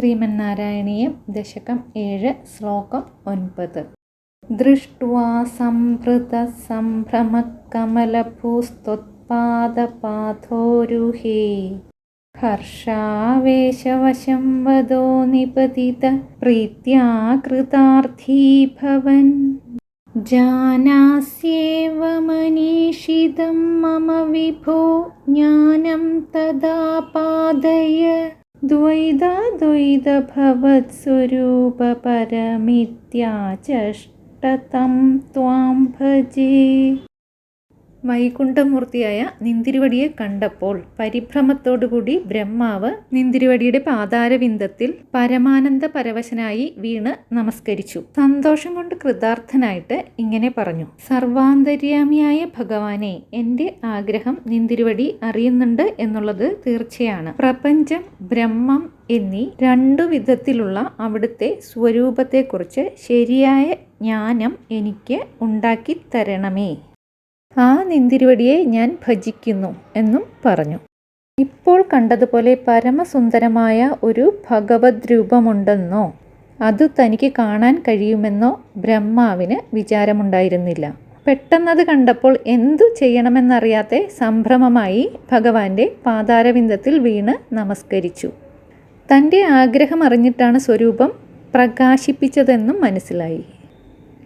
ശ്രീമന്നാരായണീയം ദശകം 7 ശ്ലോകം 9. ദൃഷ്ട്വാ സംഭൃത സംഭ്രമകമലഭൂസ്ത്വത്പാദപാഥോരുഹേ ഹർഷാവേശവശം വദോ നിപതിത പ്രീത്യാ കൃതാർത്ഥീ ഭവൻ ജാനാസ്യേവ മനീഷിതം മമ വിഭോ ജ്ഞാനം തദാ പാദയ ദ്വൈതാദ്വൈതഭവത്സ്വരൂപപരമിത്യാചഷ്ടതം ത്വാം ഭജേ. വൈകുണ്ഠമൂർത്തിയായ നിന്തിരുവടിയെ കണ്ടപ്പോൾ പരിഭ്രമത്തോടുകൂടി ബ്രഹ്മാവ് നിന്തിരുവടിയുടെ പാതാരവിന്ദത്തിൽ പരമാനന്ദ പരവശനായി വീണ് നമസ്കരിച്ചു. സന്തോഷം കൊണ്ട് കൃതാർത്ഥനായിട്ട് ഇങ്ങനെ പറഞ്ഞു: സർവാന്തര്യാമിയായ ഭഗവാനെ, എൻ്റെ ആഗ്രഹം നിന്തിരുവടി അറിയുന്നുണ്ട് എന്നുള്ളത് തീർച്ചയാണ്. പ്രപഞ്ചം, ബ്രഹ്മം എന്നീ 2 വിധത്തിലുള്ള അവിടുത്തെ സ്വരൂപത്തെക്കുറിച്ച് ശരിയായ ജ്ഞാനം എനിക്ക് ഉണ്ടാക്കി തരണമേ. ആ നിന്തിരുവടിയെ ഞാൻ ഭജിക്കുന്നു എന്നും പറഞ്ഞു. ഇപ്പോൾ കണ്ടതുപോലെ പരമസുന്ദരമായ ഒരു ഭഗവത് രൂപമുണ്ടെന്നോ അത് തനിക്ക് കാണാൻ കഴിയുമെന്നോ ബ്രഹ്മാവിന് വിചാരമുണ്ടായിരുന്നില്ല. പെട്ടെന്നത് കണ്ടപ്പോൾ എന്തു ചെയ്യണമെന്നറിയാതെ സംഭ്രമമായി ഭഗവാന്റെ പാതാരവിന്ദത്തിൽ വീണ് നമസ്കരിച്ചു. തൻ്റെ ആഗ്രഹം അറിഞ്ഞിട്ടാണ് സ്വരൂപം പ്രകാശിപ്പിച്ചതെന്നും മനസ്സിലായി.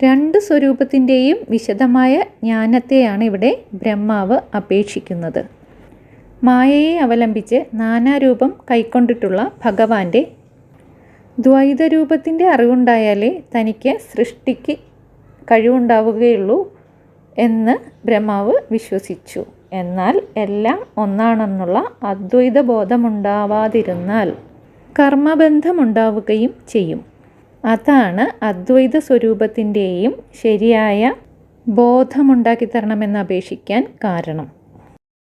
2 സ്വരൂപത്തിൻ്റെയും വിശദമായ ജ്ഞാനത്തെയാണ് ഇവിടെ ബ്രഹ്മാവ് അപേക്ഷിക്കുന്നത്. മായയെ അവലംബിച്ച് നാനാരൂപം കൈക്കൊണ്ടിട്ടുള്ള ഭഗവാന്റെ ദ്വൈതരൂപത്തിൻ്റെ അറിവുണ്ടായാലേ തനിക്ക് സൃഷ്ടിക്ക് കഴിവുണ്ടാവുകയുള്ളൂ എന്ന് ബ്രഹ്മാവ് വിശ്വസിച്ചു. എന്നാൽ എല്ലാം ഒന്നാണെന്നുള്ള അദ്വൈത ബോധമുണ്ടാവാതിരുന്നാൽ കർമ്മബന്ധമുണ്ടാവുകയും ചെയ്യും. അതാണ് അദ്വൈത സ്വരൂപത്തിൻ്റെയും ശരിയായ ബോധമുണ്ടാക്കി തരണമെന്ന് അപേക്ഷിക്കാൻ കാരണം.